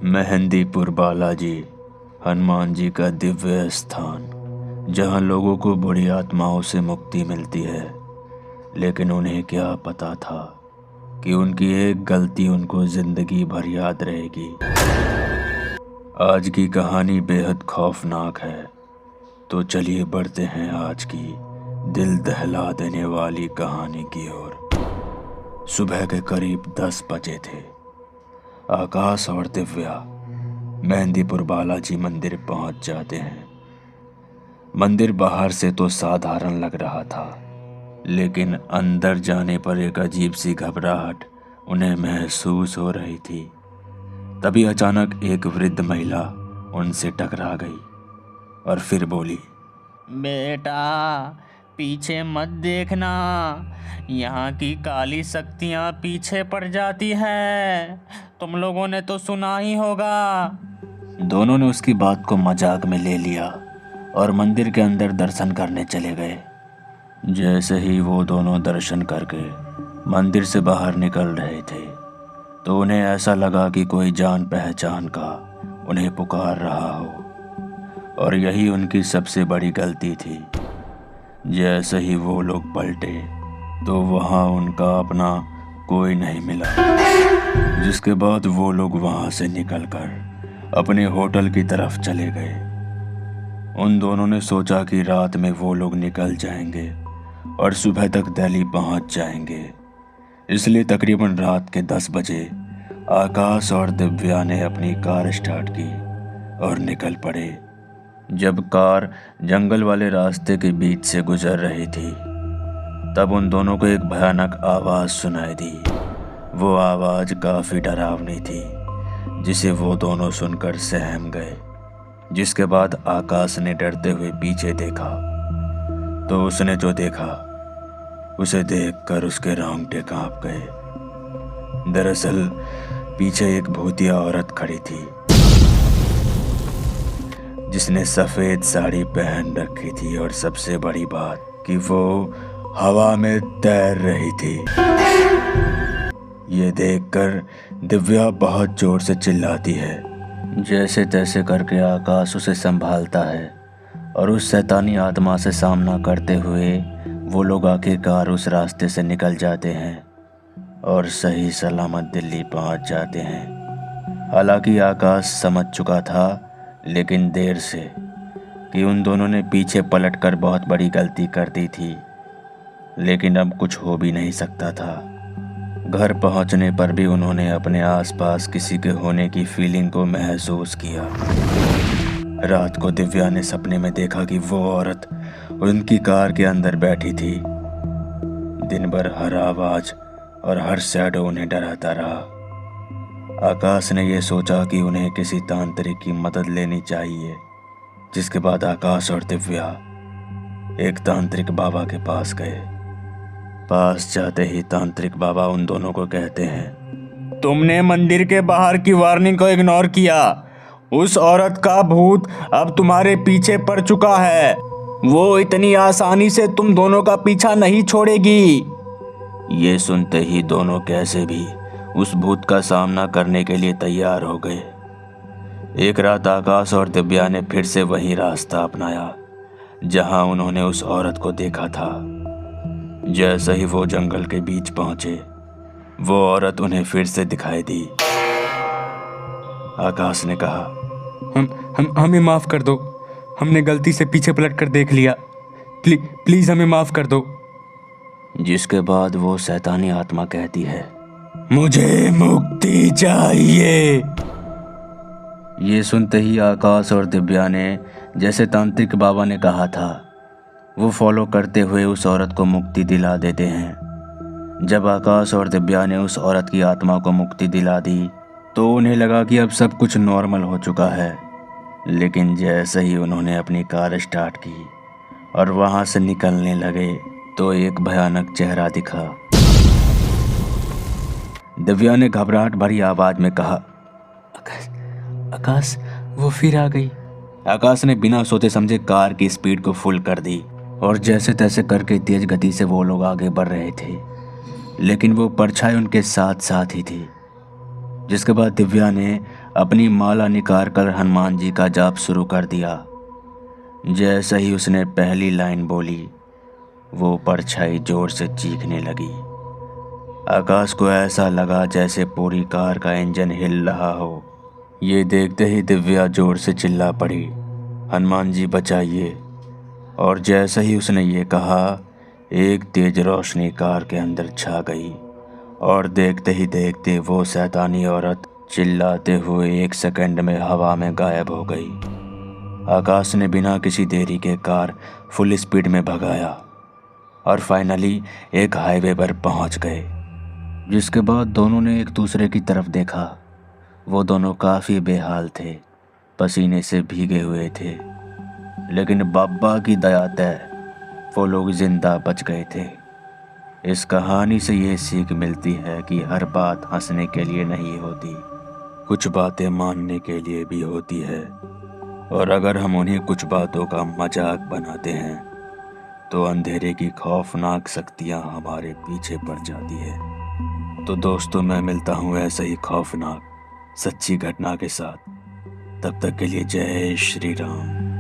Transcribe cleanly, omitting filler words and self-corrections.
मेहंदीपुर बालाजी हनुमान जी का दिव्य स्थान, जहां लोगों को बुरी आत्माओं से मुक्ति मिलती है। लेकिन उन्हें क्या पता था कि उनकी एक गलती उनको जिंदगी भर याद रहेगी। आज की कहानी बेहद खौफनाक है, तो चलिए बढ़ते हैं आज की दिल दहला देने वाली कहानी की ओर। सुबह के करीब 10 बजे थे। आकाश और दिव्या मेहंदीपुर बालाजी मंदिर पहुंच जाते हैं। मंदिर बाहर से तो साधारण लग रहा था, लेकिन अंदर जाने पर एक अजीब सी घबराहट उन्हें महसूस हो रही थी। तभी अचानक एक वृद्ध महिला उनसे टकरा गई और फिर बोली, बेटा, पीछे मत देखना, यहाँ की काली शक्तियाँ पीछे पड़ जाती है। तुम लोगों ने तो सुना ही होगा। दोनों ने उसकी बात को मजाक में ले लिया और मंदिर के अंदर दर्शन करने चले गए। जैसे ही वो दोनों दर्शन करके मंदिर से बाहर निकल रहे थे, तो उन्हें ऐसा लगा कि कोई जान पहचान का उन्हें पुकार रहा हो, और यही उनकी सबसे बड़ी गलती थी। जैसे ही वो लोग पलटे तो वहाँ उनका अपना कोई नहीं मिला, जिसके बाद वो लोग वहाँ से निकलकर अपने होटल की तरफ चले गए। उन दोनों ने सोचा कि रात में वो लोग निकल जाएंगे और सुबह तक दिल्ली पहुँच जाएंगे, इसलिए तकरीबन रात के 10 बजे आकाश और दिव्या ने अपनी कार स्टार्ट की और निकल पड़े। जब कार जंगल वाले रास्ते के बीच से गुजर रही थी, तब उन दोनों को एक भयानक आवाज़ सुनाई दी। वो आवाज़ काफ़ी डरावनी थी, जिसे वो दोनों सुनकर सहम गए। जिसके बाद आकाश ने डरते हुए पीछे देखा, तो उसने जो देखा उसे देखकर उसके रोंगटे कांप गए। दरअसल पीछे एक भूतिया औरत खड़ी थी, जिसने सफ़ेद साड़ी पहन रखी थी, और सबसे बड़ी बात कि वो हवा में तैर रही थी। ये देखकर दिव्या बहुत जोर से चिल्लाती है। जैसे तैसे करके आकाश उसे संभालता है और उस शैतानी आत्मा से सामना करते हुए वो लोग आखिरकार उस रास्ते से निकल जाते हैं और सही सलामत दिल्ली पहुंच जाते हैं। हालांकि आकाश समझ चुका था, लेकिन देर से, कि उन दोनों ने पीछे पलटकर बहुत बड़ी गलती कर दी थी। लेकिन अब कुछ हो भी नहीं सकता था। घर पहुंचने पर भी उन्होंने अपने आसपास किसी के होने की फीलिंग को महसूस किया। रात को दिव्या ने सपने में देखा कि वो औरत उनकी कार के अंदर बैठी थी। दिन भर हर आवाज और हर शैडो उन्हें डराता रहा। आकाश ने यह सोचा कि उन्हें किसी तांत्रिक की मदद लेनी चाहिए, जिसके बाद आकाश और दिव्या एक तांत्रिक बाबा के पास गए। पास जाते ही तांत्रिक बाबा उन दोनों को कहते हैं, तुमने मंदिर के बाहर की वार्निंग को इग्नोर किया। उस औरत का भूत अब तुम्हारे पीछे पड़ चुका है। वो इतनी आसानी से तुम दोनों का पीछा नहीं छोड़ेगी। ये सुनते ही दोनों कैसे भी उस भूत का सामना करने के लिए तैयार हो गए। एक रात आकाश और दिव्या ने फिर से वही रास्ता अपनाया जहां उन्होंने उस औरत को देखा था। जैसे ही वो जंगल के बीच पहुंचे, वो औरत उन्हें फिर से दिखाई दी। आकाश ने कहा, हमें माफ़ कर दो। हमने गलती से पीछे पलट कर देख लिया। प्लीज़ हमें माफ़ कर दो। जिसके बाद वो शैतानी आत्मा कहती है, मुझे मुक्ति चाहिए। ये सुनते ही आकाश और दिव्या ने, जैसे तांत्रिक बाबा ने कहा था, वो फॉलो करते हुए उस औरत को मुक्ति दिला देते हैं। जब आकाश और दिव्या ने उस औरत की आत्मा को मुक्ति दिला दी, तो उन्हें लगा कि अब सब कुछ नॉर्मल हो चुका है। लेकिन जैसे ही उन्होंने अपनी कार स्टार्ट की और वहाँ से निकलने लगे, तो एक भयानक चेहरा दिखा। दिव्या ने घबराहट भरी आवाज में कहा, आकाश, वो फिर आ गई। आकाश ने बिना सोचे समझे कार की स्पीड को फुल कर दी और जैसे तैसे करके तेज गति से वो लोग आगे बढ़ रहे थे, लेकिन वो परछाई उनके साथ साथ ही थी। जिसके बाद दिव्या ने अपनी माला निकाल कर हनुमान जी का जाप शुरू कर दिया। जैसे ही उसने पहली लाइन बोली, वो परछाई जोर से चीखने लगी। आकाश को ऐसा लगा जैसे पूरी कार का इंजन हिल रहा हो। ये देखते ही दिव्या जोर से चिल्ला पड़ी, हनुमान जी बचाइए। और जैसे ही उसने ये कहा, एक तेज रोशनी कार के अंदर छा गई और देखते ही देखते वो शैतानी औरत चिल्लाते हुए 1 सेकंड में हवा में गायब हो गई। आकाश ने बिना किसी देरी के कार फुल स्पीड में भगाया और फाइनली एक हाईवे पर पहुंच गए। जिसके बाद दोनों ने एक दूसरे की तरफ देखा। वो दोनों काफ़ी बेहाल थे, पसीने से भीगे हुए थे, लेकिन बाबा की दया तय वो लोग जिंदा बच गए थे। इस कहानी से ये सीख मिलती है कि हर बात हंसने के लिए नहीं होती, कुछ बातें मानने के लिए भी होती है। और अगर हम उन्हें कुछ बातों का मजाक बनाते हैं तो अंधेरे की खौफनाक शक्तियाँ हमारे पीछे पड़ जाती है। तो दोस्तों, मैं मिलता हूँ ऐसे ही खौफनाक सच्ची घटना के साथ। तब तक के लिए जय श्री राम।